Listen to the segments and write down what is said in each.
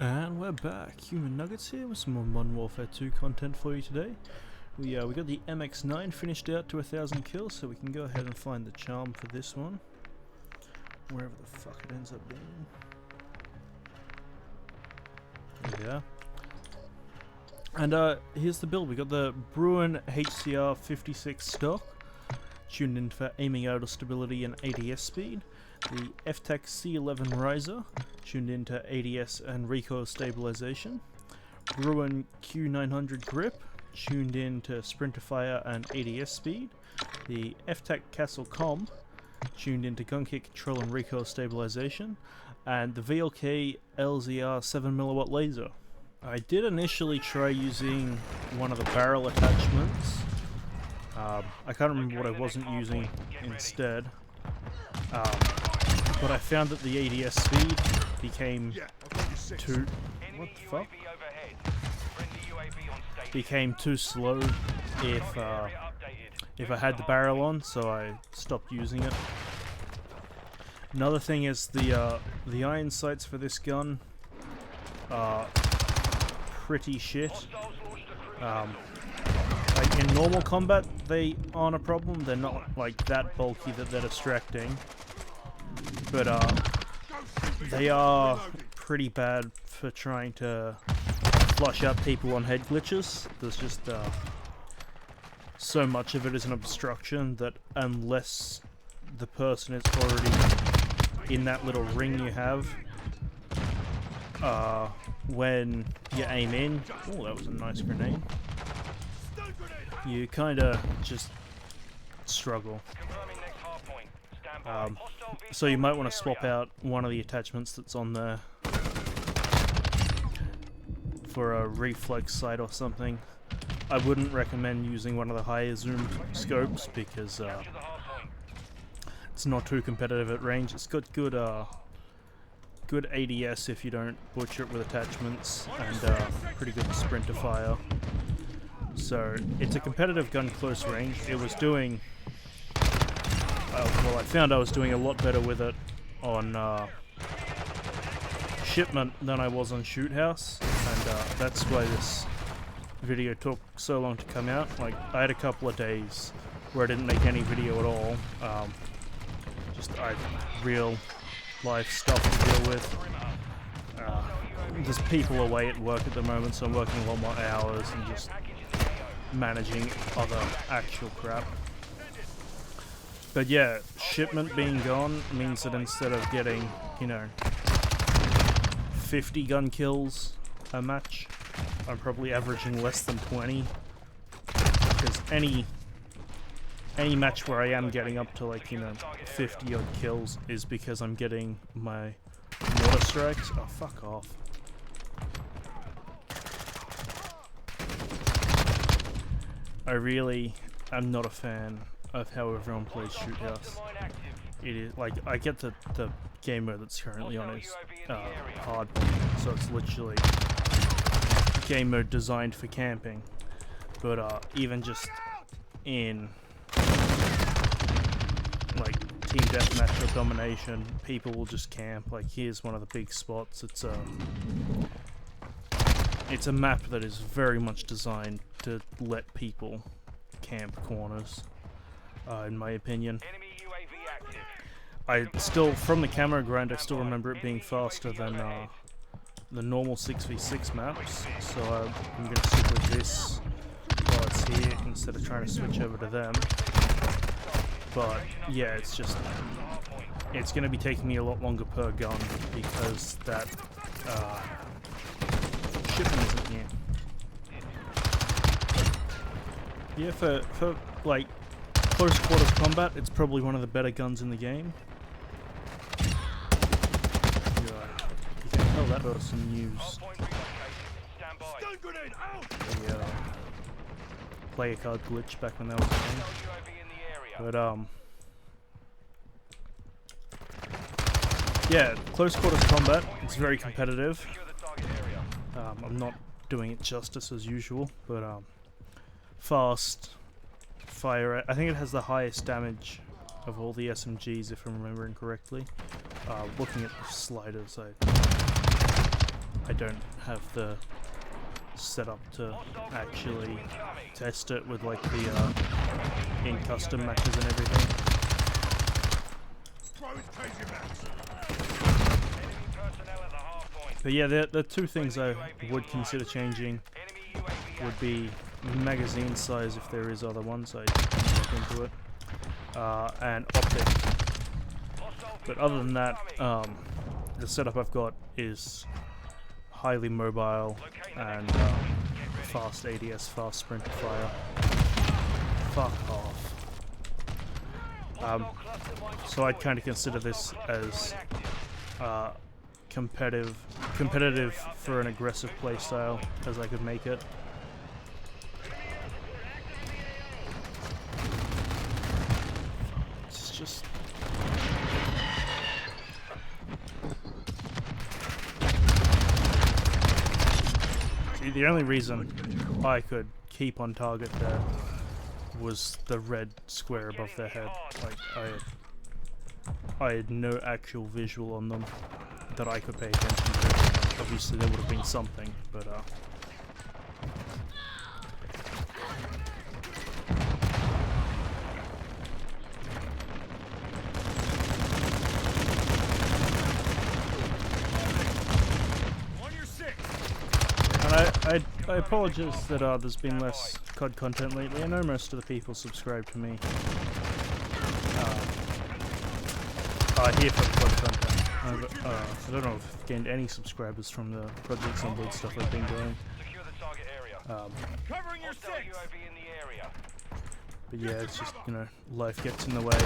And we're back. Human Nuggets here with some more Modern Warfare 2 content for you today. We got the MX9 finished out to 1,000 kills, so we can go ahead and find the charm for this one. Wherever the fuck it ends up being. There we are. And here's the build. We got the Bruin HCR 56 stock, tuned in for aiming out of stability and ADS speed. The FTAC C11 riser, tuned into ADS and recoil stabilization. Bruin Q900 grip, tuned in to sprinter fire and ADS speed. The FTAC Castle comp, tuned into gun kick control and recoil stabilization. And the VLK LZR 7mm laser. I did initially try using one of the barrel attachments. I can't remember what I wasn't using instead. But I found that the ADS speed became too... What the fuck? Became too slow if I had the barrel on, so I stopped using it. Another thing is the iron sights for this gun are pretty shit. Like in normal combat, they aren't a problem. They're not like that bulky that they're distracting. But they are pretty bad for trying to flush out people on head glitches. There's just so much of it is an obstruction that unless the person is already in that little ring you have, when you aim in, oh, that was a nice grenade, you kinda just struggle. So you might want to swap out one of the attachments that's on there for a reflex sight or something. I wouldn't recommend using one of the higher zoom scopes because it's not too competitive at range. It's got good good ADS if you don't butcher it with attachments, and pretty good sprinter fire. So it's a competitive gun close range. It was doing... well, I found I was doing a lot better with it on shipment than I was on shoot house, and that's why this video took so long to come out. Like, I had a couple of days where I didn't make any video at all. I had real life stuff to deal with. There's people away at work at the moment, so I'm working a lot more hours and just managing other actual crap. But yeah, shipment being gone means that instead of getting, you know, 50 gun kills a match, I'm probably averaging less than 20. Because any match where I am getting up to, like, you know, 50 odd kills is because I'm getting my mortar strikes. Oh, fuck off. I'm not a fan of how everyone plays shoot house. It is like, I get the game mode that's currently on is hard, so it's literally game mode designed for camping. But even just in like team deathmatch or domination, people will just camp. Like, here's one of the big spots. It's a map that is very much designed to let people camp corners. In my opinion. I still, from the camera grind, I still remember it being faster than the normal 6v6 maps, so I'm going to stick with this while it's here instead of trying to switch over to them. But yeah, it's just, it's going to be taking me a lot longer per gun because that shipment isn't here. Yeah, for like close quarters combat, it's probably one of the better guns in the game. You can tell that person used the player card glitch back when that was a thing. But yeah, close quarters combat, it's very competitive. I'm not doing it justice as usual, but fast fire. I think it has the highest damage of all the SMGs, if I'm remembering correctly. Looking at the sliders, I don't have the setup to actually test it with like the in custom matches and everything. But yeah, the two things I would consider changing would be magazine size if there is other ones. I look into it, and optic. But other than that, the setup I've got is highly mobile and fast ADS, fast sprint to fire. Fuck off. So I'd kind of consider this as competitive for an aggressive playstyle as I could make it. It's just see, the only reason I could keep on target there was the red square above their head. Like I had no actual visual on them that I could pay attention to. Obviously there would have been something, but and I apologize that there's been less COD content lately. I know most of the people subscribe to me here for the COD content. I don't know if I've gained any subscribers from the Project Zomboid stuff I've been doing. Covering your six. But yeah, it's just, you know, life gets in the way.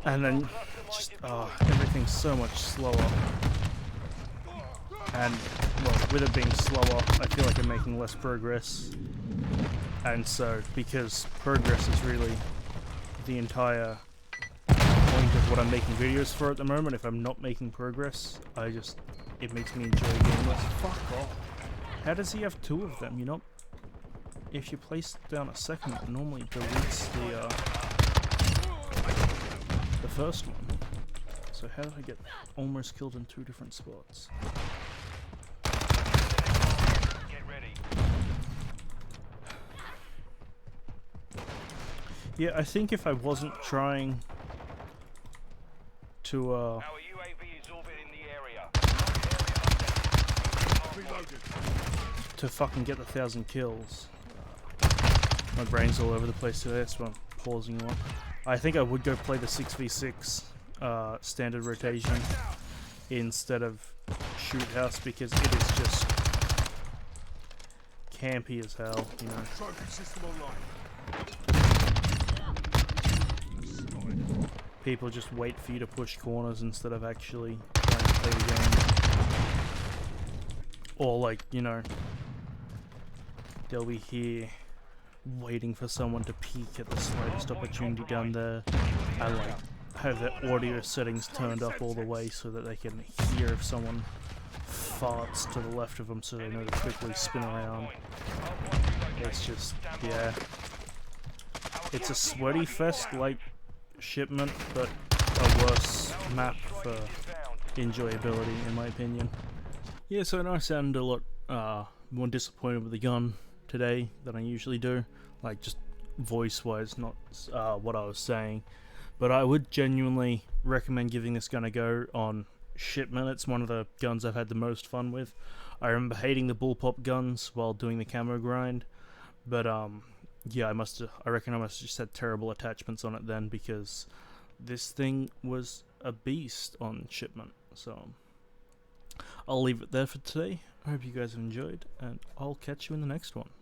And then just everything's so much slower. And well, with it being slower, I feel like I'm making less progress. And so, because progress is really the entire point of what I'm making videos for at the moment, if I'm not making progress, it makes me enjoy the game less. Fuck off. How does he have two of them? You know, if you place down a second, it normally deletes the first one. So how did I get almost killed in two different spots? Yeah, I think if I wasn't trying to fucking get the 1,000 kills. My brain's all over the place today, that's why I'm pausing one. I think I would go play the 6v6 standard rotation instead of shoot house, because it is just campy as hell, you know. People just wait for you to push corners instead of actually trying to play the game. Or like, you know, they'll be here waiting for someone to peek at the slightest opportunity down there and like have their audio settings turned up all the way so that they can hear if someone farts to the left of them so they know to quickly spin around. It's just, yeah. It's a sweaty fest like Shipment, but a worse map for enjoyability in my opinion. Yeah, so I know I sound a lot more disappointed with the gun today than I usually do, like just voice wise, not what I was saying, but I would genuinely recommend giving this gun a go on Shipment. It's one of the guns I've had the most fun with. I remember hating the bullpup guns while doing the camo grind, but yeah, I reckon I must have just had terrible attachments on it then, because this thing was a beast on Shipment. So I'll leave it there for today. I hope you guys have enjoyed, and I'll catch you in the next one.